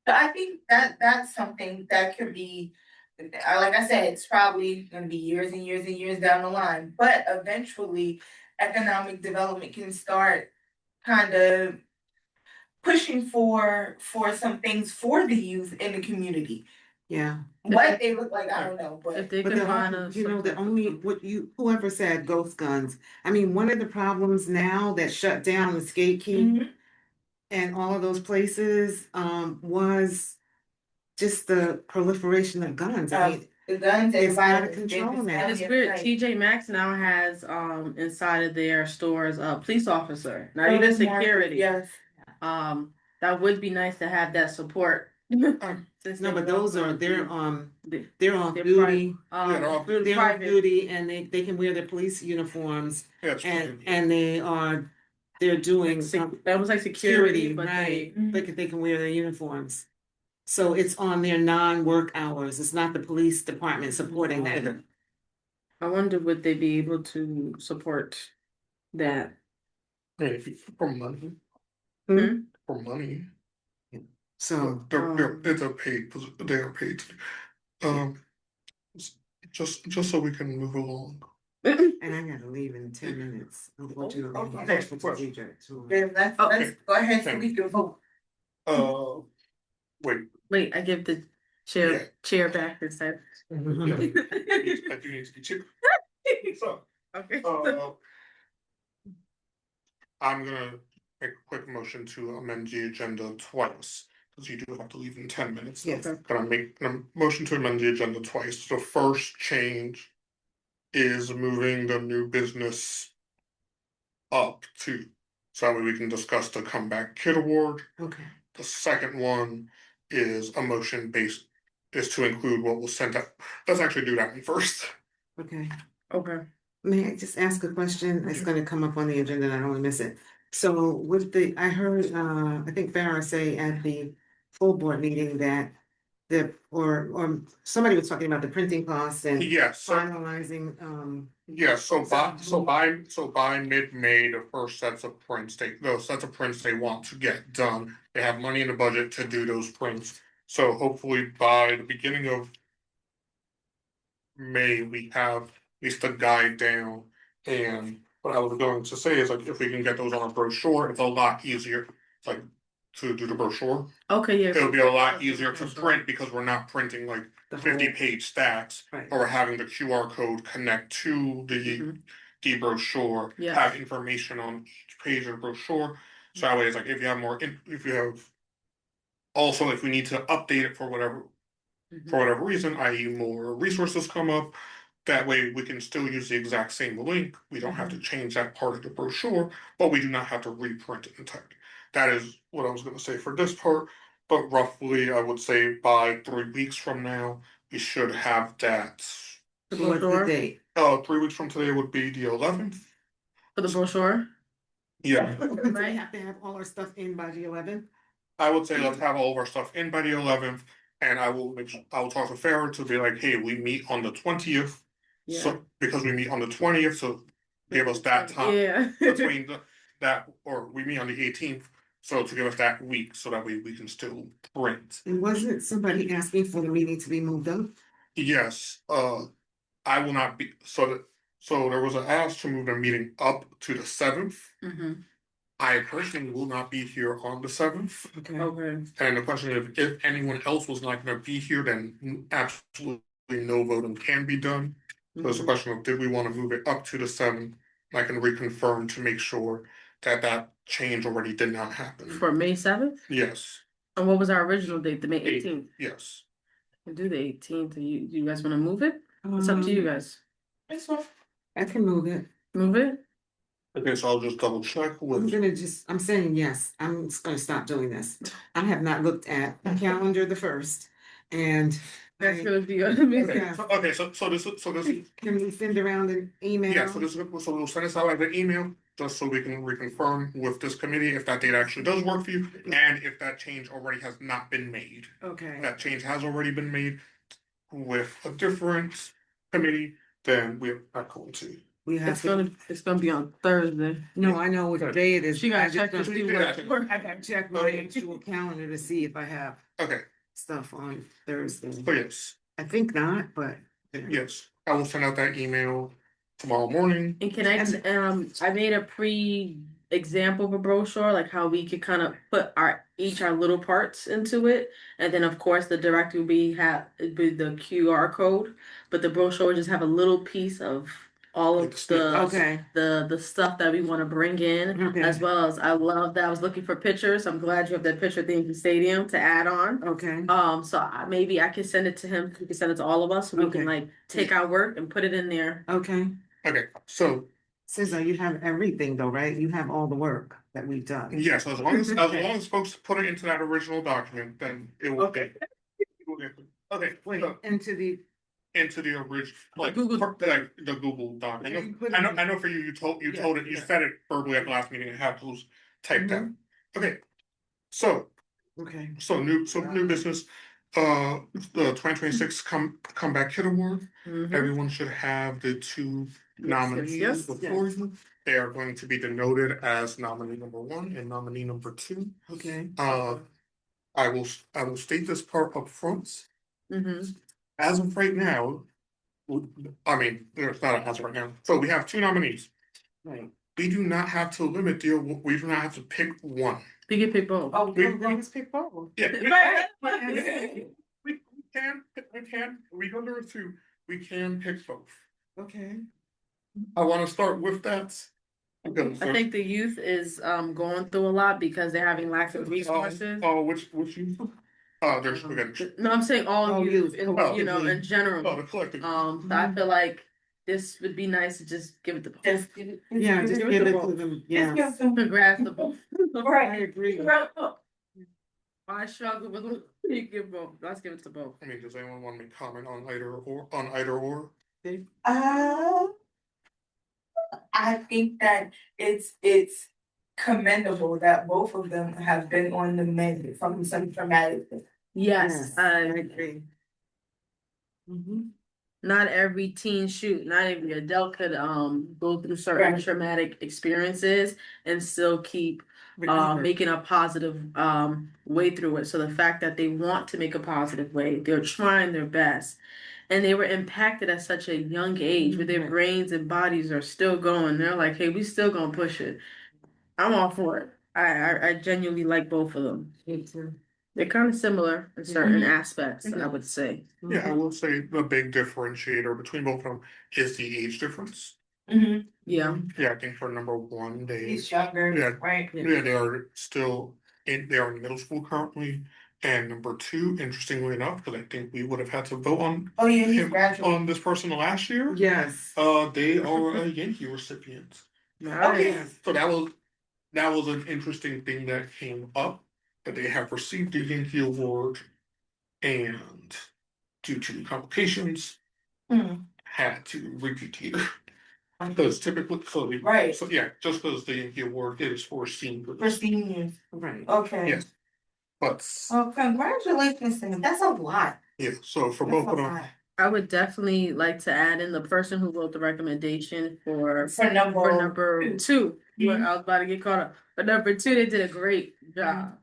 I think that's something that could be, like I said, it's probably gonna be years and years and years down the line, but eventually economic development can start kind of pushing for some things for the youth in the community. Yeah. What they look like, I don't know, If but they But could the find only, us. you know, the only, whoever said ghost guns, I mean, one of the problems now that shut down the skate key Mhm. and all of those places, was just the proliferation of guns. I mean, The guns and It's out of violence, control it's now. out And of it's weird, sight. TJ Maxx now has inside of their stores a police officer, not even Those markers, security. Yes. That would be nice to have that support. Since no, they but those work are, on they're the- they're on they're duty. Yeah, they're off- through They're on private. duty and they can wear their police uniforms Yeah, it's and they're doing That was like security, security, but right? Mhm. They can wear their uniforms. So it's on their non-work hours. It's not the police department supporting that. I wonder would they be able to support that? I mean, if you, for money. Hmm? For money. So, It's a paid, they are paid. S- just so we can move along. and I gotta leave in 10 minutes. I'm going to Okay. the Next hospital question. procedure, too. Then let's go ahead so we can vote. Wait, Wait, I give the Yeah. chair back this time. I do need to be cheap. So, Okay. I'm gonna make a quick motion to amend the agenda twice, because you do have to leave in 10 minutes. Yes. But I'm making a motion to amend the agenda twice. The first change is moving the new business up to, so that way we can discuss the comeback kid award. Okay. The second one is a motion is to include what was sent out. Let's actually do that one first. Okay. Okay. May I just ask a question? It's gonna come up on the agenda and I don't wanna miss it. So with I heard, I think Farah say at the full board meeting that or somebody was talking about the printing costs and Yes, so finalizing, by mid-May, the first sets of prints, those sets of prints they want to get done, they have money in the budget to do those prints. So hopefully by the beginning of May, we have at least a guide down. And what I was going to say is like, if we can get those on a brochure, it's a lot easier, like, to do the brochure. Okay, yeah. It'll be a lot easier to print because we're not printing like the whole, 50-page stacks. right. Or having the QR code connect to the brochure, Yeah. have information on each page of the brochure. So that way it's like if you have more, if you have. Also, if we need to update it for whatever reason, i.e. more resources come up, that way we can still use the exact same link. We don't have to change that part of the brochure, but we do not have to reprint it entirely. That is what I was gonna say for this part, but roughly I would say by 3 weeks from now, we should have that. The What's the brochure? date? 3 weeks from today would be the 11th. For the brochure? Yeah, Do we have to have all our stuff in by the 11th? I would say let's have all of our stuff in by the 11th, and I will talk to Farrah to be like, hey, we meet on the 20th. Yeah. So because we meet on the 20th, so give us that time Yeah. between or we meet on the 18th, so to give us that week, so that way we can still print. And wasn't somebody asking for the meeting to be moved up? Yes, I will not be, so there was an ask to move the meeting up to the 7th. Mhm. I personally will not be here on the 7th. Okay. Okay. And the question is, if anyone else was not gonna be here, then absolutely no voting can be done. So it's a question of, did we wanna move it up to the 7th? I can reconfirm to make sure that change already did not happen. For May 7th? Yes, And what was our original date? The May 18th? yes. We'll do the 18th. Do you guys wanna move it? It's up to you guys. I can move it. Move it? Okay, so I'll just double check I'm saying yes, I'm just gonna stop doing this. I have not looked at the calendar the first, and. That's gonna be Yeah. Okay, so this is, Can we send around an email? yeah, so we'll send this out as an email, just so we can reconfirm with this committee if that date actually does work for you, and if that change already has not been made. Okay, That change has already been made with a different committee, then we're not going to. we have to, It's gonna be on Thursday. no, I know what day it is. She I gotta check to just see don't- what. I gotta check my actual calendar to see if I have Okay, stuff on Thursday. so yes, I think not, but. yes, I will send out that email tomorrow morning. And can I made a example of a brochure, like how we could kind of put our little parts into it. And then of course the director will be the QR code, but the brochure will just have a little piece of all Like of still- the Okay. the stuff that we want to bring in, Okay. as well as I love that I was looking for pictures. I'm glad you have that picture theme from Stadium to add on. Okay. So maybe I can send it to him. He can send it to all of us, so we can Okay. like take our work and put it in there. Okay. Okay, so Cesar, you have everything though, right? You have all the work that we've done. yes, as long as folks put it into that original document, then it will Okay. it will get okay. Wait, So into the, into the original like Google- like the Google Doc. Yeah, you put it in. I know for you you told Yeah, it you yeah. said it verbally at the last meeting and had those typed out. Okay, so okay. new business. The 2026 comeback kid award. Mhm. Everyone should have the two nominees yes, before you. They are going to be denoted as nominee number 1 and nominee number 2. Okay. I will state this part up front. Mhm. As of right now, I mean, there's not as of right now. So we have 2 nominees. Right. We do not have to limit we do not have to pick one. We can pick both. Oh, We- Let's pick both. Yeah, Right. we can, we go through, we can pick both. Okay. I want to start with that. Because I think the youth is going through a lot because they're having lack of resources. which you? There's again. No, I'm saying all Oh, youth, youth, in, you know, in general. Oh, the collective. So I feel like this would be nice to just give it to both. Just give it. Yeah, just give give it it to to both. them. Just Yeah. give them. Congrats to both. I Right. agree. I struggle with you give both. Let's give it to both. I mean, does anyone want to make comment on either or? I think that it's commendable that both of them have been on the mend from some traumatic. Yes, I agree. Mhm. not every teen shoot, not every adult could go through certain Right. traumatic experiences and still keep Recover. making a positive way through it. So the fact that they want to make a positive way, they're trying their best. And they were impacted at such a young age where their Mhm. brains and bodies are still going. They're like, hey, we still gonna push it. I'm all for it. I genuinely like both of them. Me too. They're kind of similar in certain Mhm. aspects, I would say. Yeah, I will say the big differentiator between both of them is the age difference. Mm-hmm. Yeah. Yeah, I think for number 1, He's younger, Yeah. right? yeah, they are still they are in middle school currently. And number 2, interestingly enough, because I think we would have had to vote on Oh yeah, he's him, graduating. on this person last year. Yes. They are a Yankee recipient. Okay. So that was an interesting thing that came up, that they have received the Yankee Award, and due to complications, Hmm. had to repeat the year. Because typically, Right. So yeah, just because the Yankee Award is for seniors. For seniors. Right. Okay. Yes. But Well, congratulations, to him. That's a lot. yeah, so for That's both a of them, lot. I would definitely like to add in the person who wrote the recommendation for For number 2. But Mhm. I was about to get caught up. But number 2, they did a great job.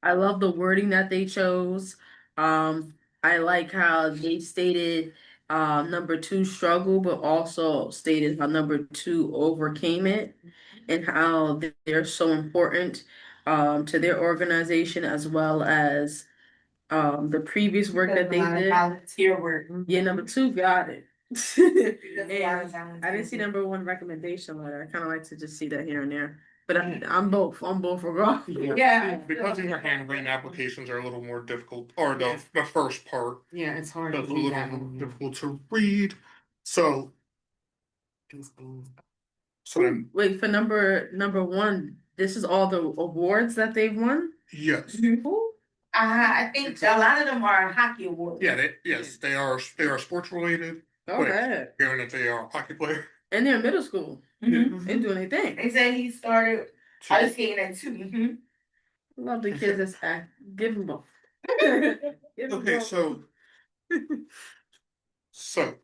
I love the wording that they chose. I like how they stated number 2 struggle, but also stated how number 2 overcame it and how they're so important to their organization as well as the previous work that they did. Volunteer work. Yeah, number 2 got it. Does a lot of And volunteer I didn't see work. number 1 recommendation letter. I kind of like to just see that here and there. But I'm both regardless. Yeah. because these are handwritten applications are a little more difficult, or the first part Yeah, it's hard is to a read little that more one. difficult to read. So then Wait, for number 1, this is all the awards that they've won? yes. I think a lot of them are hockey awards. Yeah, they are sports related, Okay. given that they are a hockey player. And they're in middle school. Mhm. They're doing their thing. They said he started ice skating at 2. Mhm. Love the kids that's act. Give them both. Give 'em Okay, both. so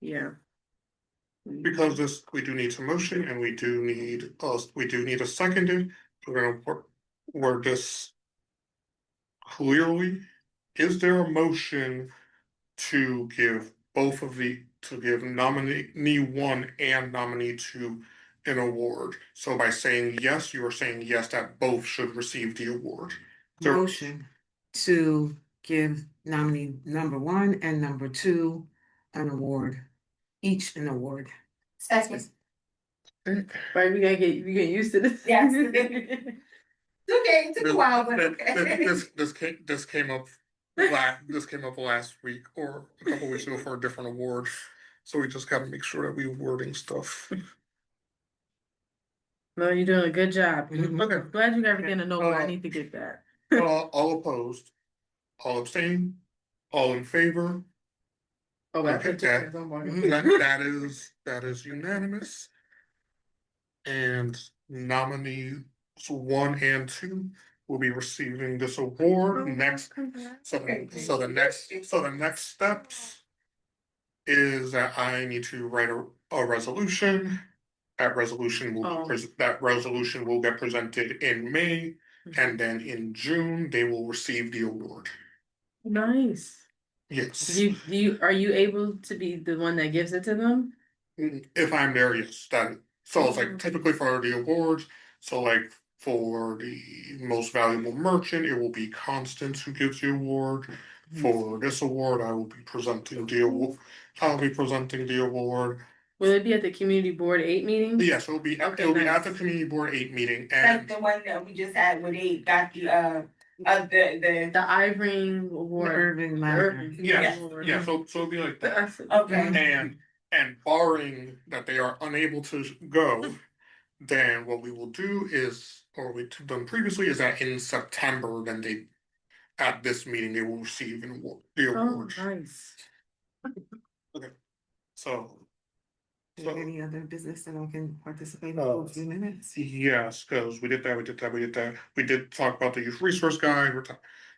Yeah. because we do need some motion and we do need a seconded, we're gonna word this clearly. Is there a motion to give nominee 1 and nominee 2 an award? So by saying yes, you are saying yes that both should receive the award. So- Motion to give nominee number 1 and number 2 an award, each an award. Second. Right, we get used to this. Yes. Okay, it took a while, but okay. This came up last week or a couple weeks ago for a different award. So we just gotta make sure that we wording stuff. No, you're doing a good job. Mhm. Okay. Glad you got everything to know, but I Uh, need to get that. All opposed, all abstain, all in favor. Oh, that's Okay, it. that is unanimous. And nominees 1 and 2 will be receiving this award next. So the next steps is that I need to write a resolution. That resolution will get presented in May, and then in June they will receive the award. Nice. Yes. Are you able to be the one that gives it to them? If I'm there, yes. So it's like typically for the awards. So like for the most valuable merchant, it will be Constance who gives the award. For this award, I will be presenting the award. I'll be presenting the award. Will it be at the community board 8 meeting? Yes, it'll be Okay, at nice. the community board 8 meeting, Like and the one that we just had where they got the The Irving Award. Irving The Ladder. Irving yes, Award. yeah. So it'll be like that. okay. And barring that they are unable to go, then what we will do is, or we've done previously, is that in September, then at this meeting, they will receive the Oh, award. nice. So, Is there any other business that I can participate in Uh, for a few minutes? yes, because we did that. We did talk about the youth resource guide.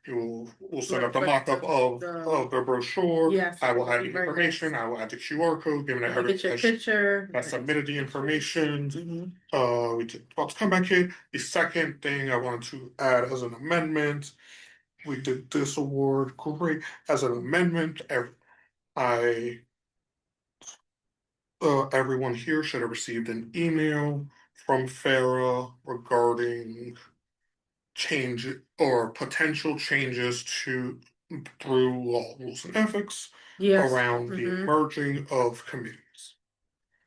We'll set up the mock-up of the brochure. Yes, I will add the very nice. information. I will add the QR code, given that Get your picture. I submitted the information. Mhm. We did about to come back here. The second thing I wanted to add as an amendment, we did this award, great, as an amendment, everyone here should have received an email from Farah regarding change or potential changes through law, rules, and ethics Yes. around the merging of committees.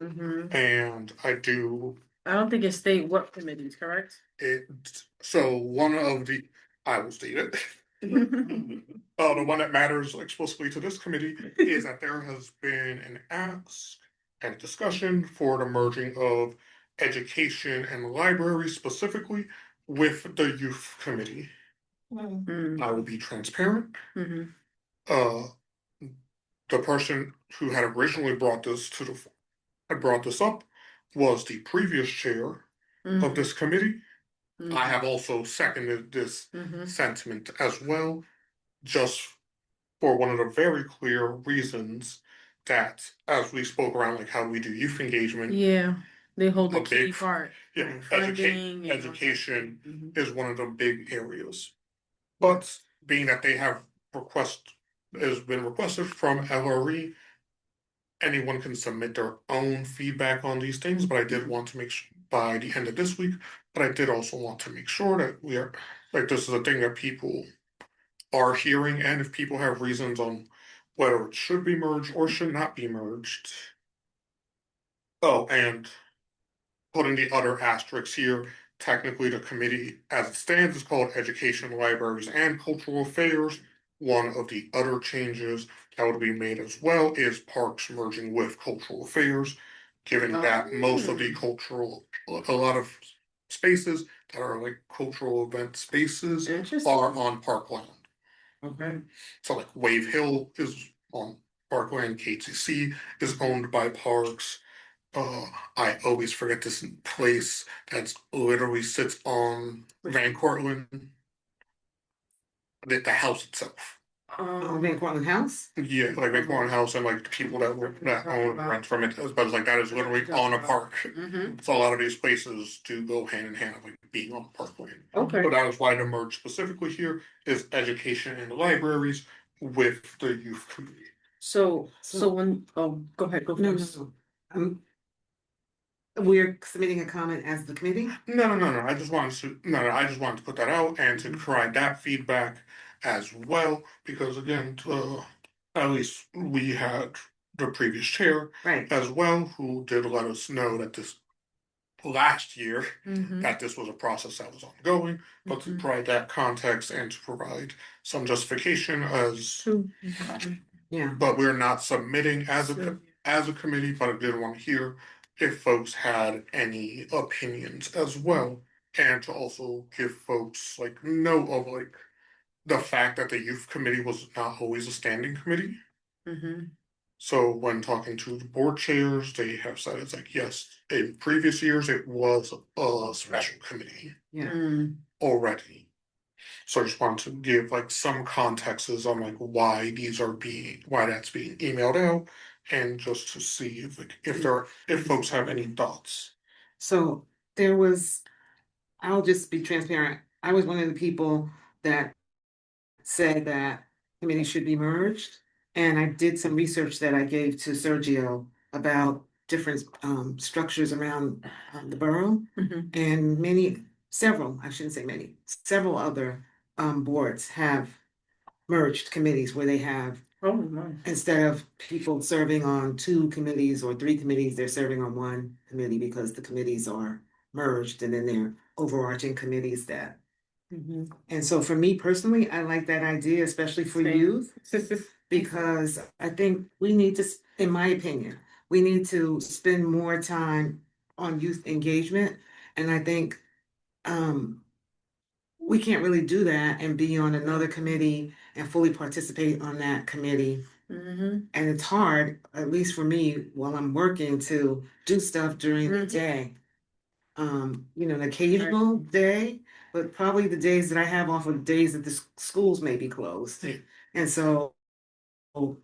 Mhm. And I don't think it's state what committees, correct? so I will state it. The one that matters explicitly to this committee is that there has been an ask and discussion for the merging of education and library specifically with the youth committee. Mm. I will be transparent. Mhm. The person who had originally brought this up was the previous chair of this committee. Mhm. I have also seconded this Mhm. sentiment as well, just for one of the very clear reasons that, as we spoke around, like how we do youth engagement. Yeah, they hold a A key big- part. Yeah, Funding and- education Mhm. is one of the big areas. But being that they have has been requested from LRE, anyone can submit their own feedback on these things, but I did want to make sure by the end of this week, but I did also want to make sure that we are, like, this is a thing that people are hearing, and if people have reasons on whether it should be merged or should not be merged. Oh, and putting the other asterisks here, technically the committee as it stands is called Education, Libraries, and Cultural Affairs. One of the other changes that would be made as well is Parks merging with Cultural Affairs, given that most of the a lot of spaces that are like cultural event spaces Interesting. are on parkland. Okay. So like Wave Hill is on parkland, KTC is owned by Parks. I always forget this place that's literally sits on Van Cortlandt. The house itself. Van Cortlandt House? Yeah, like Van Cortlandt House and like the people that own and rent from it, but it's like that is literally on a park. Mhm. So a lot of these places do go hand in hand, like being on parkland. Okay. So that is why the merge specifically here is education and libraries with the youth community. So when go ahead, go No, first. no, no. We're submitting a comment as the committee? No. I just wanted to put that out and to provide that feedback as well, because again, at least we had the previous chair right, as well, who did let us know that this last year Mhm. that this was a process that was ongoing, but to Mhm. provide that context and to provide some justification as. True. Mhm. yeah. But we're not submitting True. as a committee, but I did want to hear if folks had any opinions as well, and to also give folks like note of like the fact that the youth committee was not always a standing committee. Mhm. So when talking to the board chairs, they have said it's like, yes, in previous years it was a special committee Yeah. Mm. already. So I just wanted to give like some contexts on like why that's being emailed out, and just to see if like if folks have any thoughts. So I'll just be transparent. I was one of the people that said that committees should be merged. And I did some research that I gave to Sergio about different structures around the borough. Mhm. And I shouldn't say many, several other boards have merged committees where they have, Oh, nice. instead of people serving on 2 committees or 3 committees, they're serving on 1 committee because the committees are merged and then they're overarching committees that. Mhm. And so for me personally, I like that idea, especially for Same. youth, because I think we need to, in my opinion, we need to spend more time on youth engagement. And I think we can't really do that and be on another committee and fully participate on that committee. Mhm. And it's hard, at least for me, while I'm working, to do stuff during the Mhm. day. An occasional day, but probably the days that I have off are days that the schools may be closed. Yeah. And so, when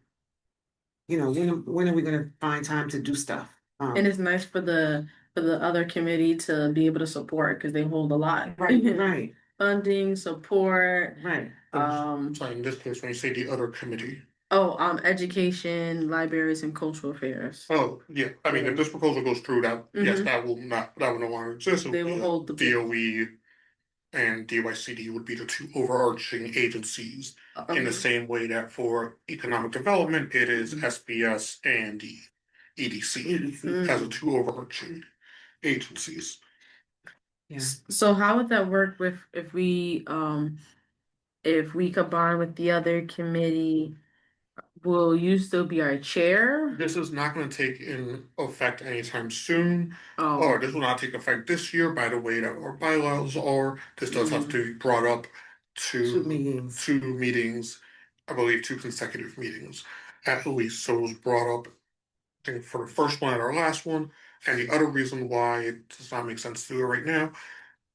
are we gonna find time to do stuff? And it's nice for the other committee to be able to support because they hold a lot. Right, Funding, support, right. So in this case, when you say the other committee, education, libraries, and cultural affairs. oh yeah, I mean if this proposal goes through, that yes, Mhm. that will no longer exist. It They would will be hold the DOE and DYCD would be the two overarching agencies. In the same way that for economic development, it is SBS and the EDC as the two overarching agencies. Yeah. So how would that work with if we combine with the other committee? Will you still be our chair? This is not going to take in effect anytime soon, Oh, or this will not take effect this year by the way that our bylaws are. This does have to be brought up Two to meetings. 2 meetings, I believe 2 consecutive meetings at least. So it was brought up, I think, for the first one and our last one. And the other reason why it does not make sense to do it right now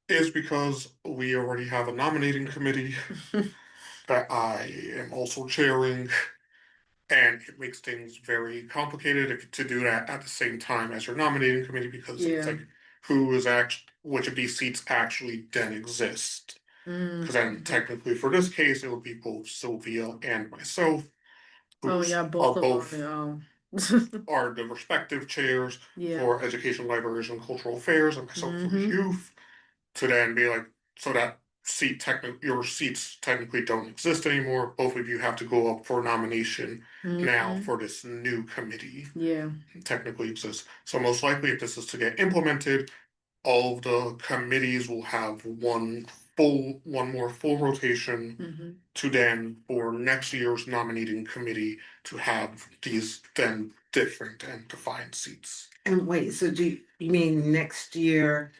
is because we already have a nominating committee that I am also chairing. And it makes things very complicated to do that at the same time as your nominating committee, because it's Yeah. like which of these seats actually then exist. Because then technically for this case, it would be both Sylvia and myself, Oh who yeah, are both of both them. are the respective chairs Yeah. for education, libraries, and cultural affairs, and myself for Mhm. youth. To then be like, so that your seats technically don't exist anymore. Both of you have to go up for nomination now Mhm. for this new committee. Yeah. Technically exists. So most likely, if this is to get implemented, all of the committees will have one more full rotation Mhm. to then for next year's nominating committee to have these then different and defined seats. And wait, so you mean next year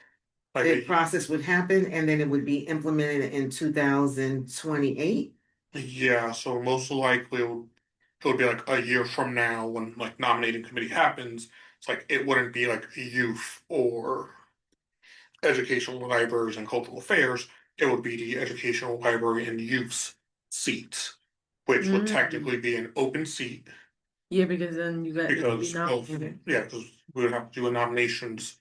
Like the process would happen and then it would be implemented in 2028? yeah, so most likely it would be like a year from now when like nominating committee happens. It's like it wouldn't be like youth or educational libraries and cultural affairs. It would be the educational library and youth's seat, which would technically be an open seat Yeah, because then you got to be because nominated. because we would have to do a nominations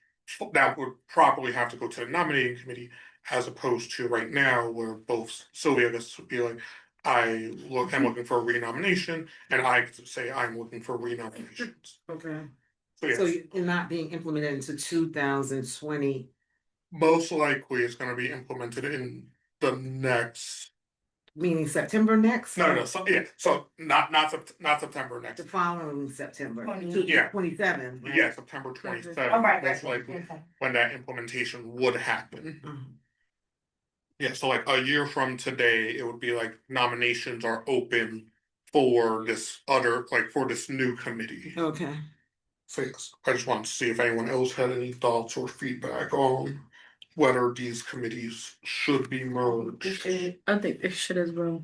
that would probably have to go to the nominating committee, as opposed to right now where both Sylvia gets to be like, I'm looking for a renomination, and I get to say I'm looking for renominations. Okay. So yes, So you're not being implemented into 2020. most likely it's going to be implemented in the next Meaning September next? No, so, yeah, so not September The next, following September. 20. Yeah. 27. right? yeah, September All 27th, right, most right. likely, when that implementation would happen. Mhm. Yeah, so like a year from today, it would be like nominations are open for this other, like for this new committee. Okay. So yes, I just wanted to see if anyone else had any thoughts or feedback on whether these committees should be merged. I think they should as well.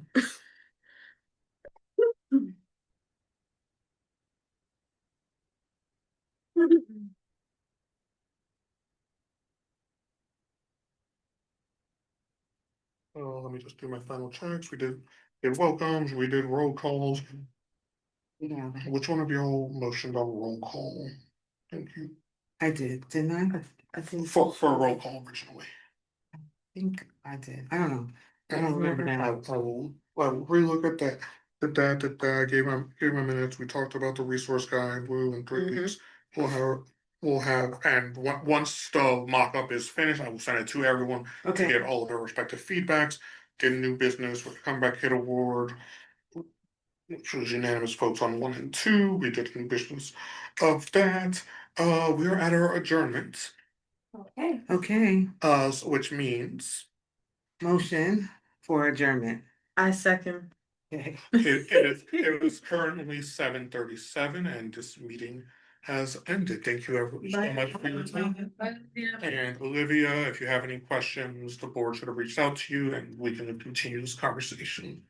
Let me just do my final checks. We did welcomes, we did roll calls. Yeah, Which one of y'all motioned on roll call? Thank you. I did, didn't I? I think For roll call originally. I think I did. I don't know. I don't remember I now. will relook at that. Gave him minutes. We talked about the resource guide. In 3 weeks. We'll have, and once the mock-up is finished, I will send it to everyone to Okay, get all of their respective feedbacks. Get a new business with the comeback hit award, which was unanimous votes on 1 and 2. We did new business of that. We are at our adjournment. Okay. okay. Which means Motion for adjournment. I second. Okay. it is currently 7:37 and this meeting has ended. Thank you everyone so much for your time. And Olivia, if you have any questions, the board should have reached out to you and we can continue this conversation.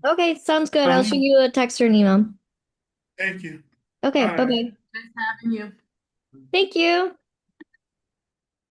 Okay, sounds good. I'll shoot Fine. you a text or an email. Thank you. Okay, Bye. bye bye. Nice having you. Thank you.